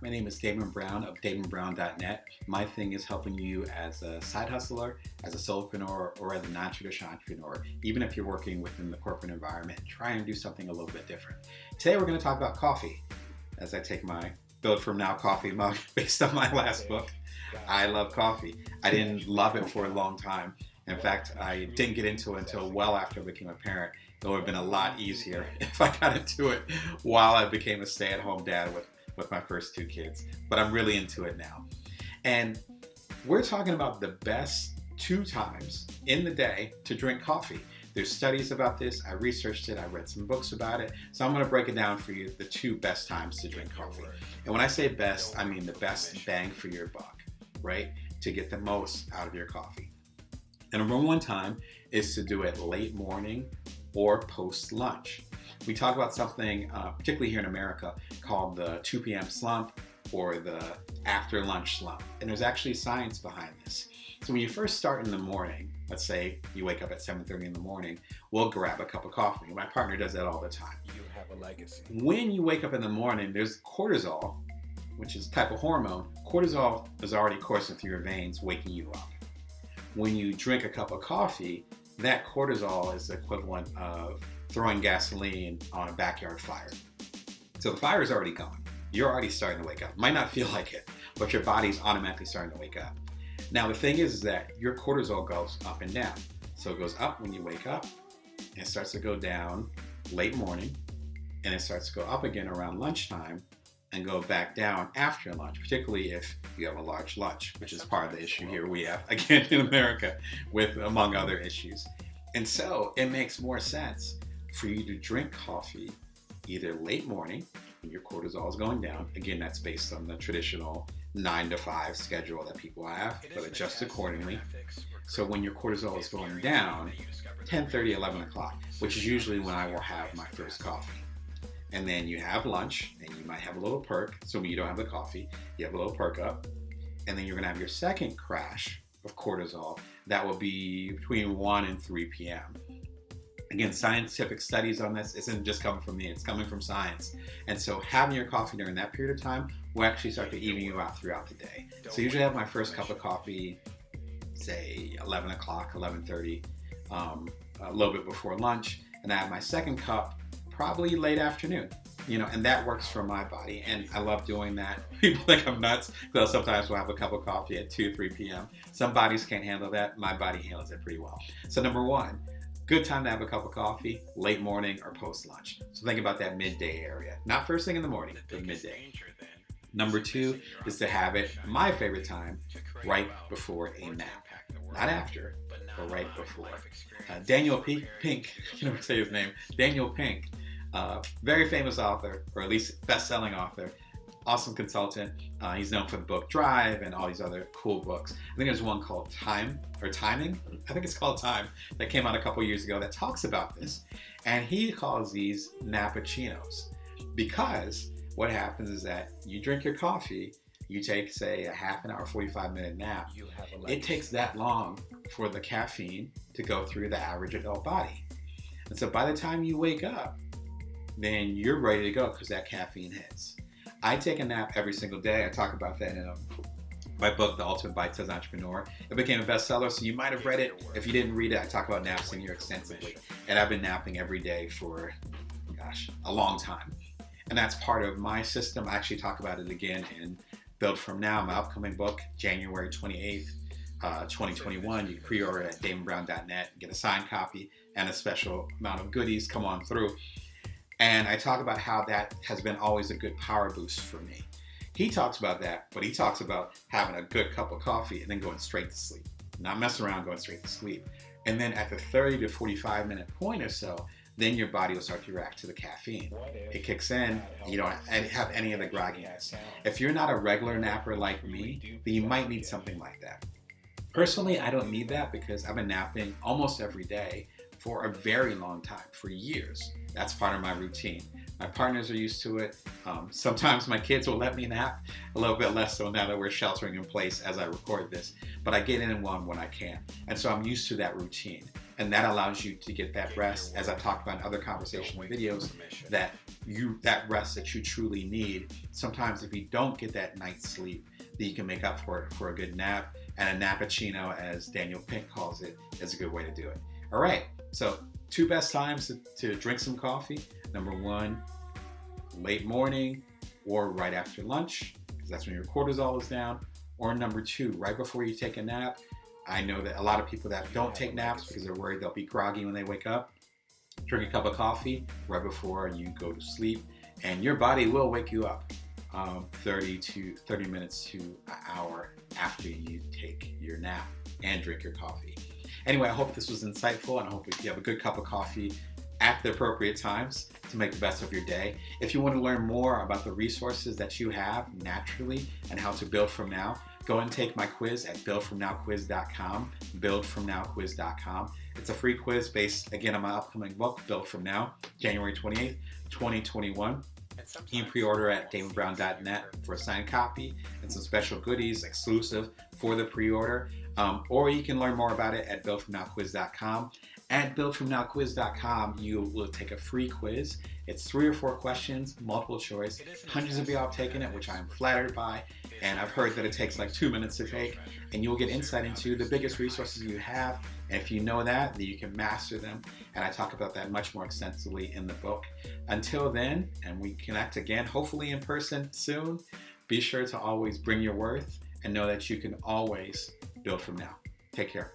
My name is Damon Brown of DamonBrown.net. My thing is helping you as a side hustler, as a solopreneur, or as a non-traditional entrepreneur. Even if you're working within the corporate environment, try and do something a little bit different. Today we're going to talk about coffee. As I take my Build From Now coffee mug based on my last book, I love coffee. I didn't love it for a long time. In fact, I didn't get into it until well after I became a parent. It would have been a lot easier if I got into it while I became a stay-at-home dad with my first two kids. But I'm really into it now. And we're talking about the best 2 times in the day to drink coffee. There's studies about this. I researched it. I read some books about it. So I'm going to break it down for you, the 2 best times to drink coffee. And when I say best, I mean the best bang for your buck, right? To get the most out of your coffee. And number 1 time is to do it late morning or post lunch. We talk about something, particularly here in America, called the 2 p.m. slump or the after lunch slump. And there's actually science behind this. So when you first start in the morning, let's say you wake up at 7:30 in the morning, we'll grab a cup of coffee. My partner does that all the time. You have a legacy. When you wake up in the morning, there's cortisol, which is a type of hormone. Cortisol is already coursing through your veins, waking you up. When you drink a cup of coffee, that cortisol is the equivalent of throwing gasoline on a backyard fire. So the fire is already going. You're already starting to wake up. Might not feel like it, but your body's automatically starting to wake up. Now the thing is that your cortisol goes up and down. So it goes up when you wake up, and it starts to go down late morning, and it starts to go up again around lunchtime, and go back down after lunch, particularly if you have a large lunch, which is part of the issue here we have, again, in America, with among other issues. And so it makes more sense for you to drink coffee either late morning when your cortisol is going down. Again, that's based on the traditional 9 to 5 schedule that people have, but adjust accordingly. So when your cortisol is going down, 10:30, 11 o'clock, which is usually when I will have my first coffee. And then you have lunch, and you might have a little perk. So when you don't have the coffee, you have a little perk up. And then you're going to have your second crash of cortisol. That will be between 1 and 3 p.m. Again, scientific studies on this isn't just coming from me. It's coming from science. And so having your coffee during that period of time will actually start to even you out throughout the day. So usually I have my first cup of coffee, say 11 o'clock, 11:30, a little bit before lunch. And I have my second cup probably late afternoon, and that works for my body, and I love doing that. People think I'm nuts because sometimes we'll have a cup of coffee at 2, 3 p.m. Some bodies can't handle that. My body handles it pretty well. So number 1, good time to have a cup of coffee, late morning or post lunch. So think about that midday area. Not first thing in the morning, but midday. Number 2 is to have it, my favorite time, right before a nap. Not after, but right before. Daniel Pink, I can never say his name, Daniel Pink, very famous author, or at least best-selling author, awesome consultant. He's known for the book Drive and all these other cool books. I think there's one called Timing. I think it's called Time, that came out a couple years ago that talks about this. And he calls these nappuccinos, because what happens is that you drink your coffee, you take, say, a half an hour, 45-minute nap. It takes that long for the caffeine to go through the average adult body. And so by the time you wake up, then you're ready to go because that caffeine hits. I take a nap every single day. I talk about that in my book, The Ultimate Bite-Sized Entrepreneur. It became a bestseller, so you might have read it. If you didn't read it, I talk about naps in here extensively. And I've been napping every day for, a long time. And that's part of my system. I actually talk about it again in Build From Now, my upcoming book, January 28th, 2021. You can pre-order it at DamonBrown.net, get a signed copy and a special amount of goodies come on through. And I talk about how that has been always a good power boost for me. He talks about that, but he talks about having a good cup of coffee and then going straight to sleep. Not messing around, going straight to sleep. And then at the 30 to 45 minute point or so, then your body will start to react to the caffeine. It kicks in, you don't have any of the grogginess. If you're not a regular napper like me, then you might need something like that. Personally, I don't need that because I've been napping almost every day for a very long time, for years. That's part of my routine. My partners are used to it. Sometimes my kids will let me nap, a little bit less so now that we're sheltering in place as I record this, but I get in one when I can. And so I'm used to that routine. And that allows you to get that rest, as I've talked about in other conversational videos, that rest that you truly need. Sometimes if you don't get that night's sleep, that you can make up for it for a good nap. And a nappuccino, as Daniel Pink calls it, is a good way to do it. All right, so 2 best times to drink some coffee. Number 1, late morning or right after lunch, because that's when your cortisol is down. Or number 2, right before you take a nap. I know that a lot of people that don't take naps because they're worried they'll be groggy when they wake up. Drink a cup of coffee right before you go to sleep, and your body will wake you up 30 minutes to an hour after you take your nap and drink your coffee. Anyway, I hope this was insightful, and I hope you have a good cup of coffee at the appropriate times to make the best of your day. If you want to learn more about the resources that you have naturally and how to build from now, go and take my quiz at buildfromnowquiz.com, buildfromnowquiz.com. It's a free quiz based, again, on my upcoming book, Build From Now, January 28th, 2021. You can pre-order at damonbrown.net for a signed copy and some special goodies exclusive for the pre-order. Or you can learn more about it at buildfromnowquiz.com. At buildfromnowquiz.com, you will take a free quiz. It's 3 or 4 questions, multiple choice. Hundreds of you have taken it, which I'm flattered by. And I've heard that it takes like 2 minutes to take. And you will get insight into the biggest resources you have. And if you know that you can master them. And I talk about that much more extensively in the book. Until then, and we connect again, hopefully in person soon, be sure to always bring your worth and know that you can always build from now. Take care.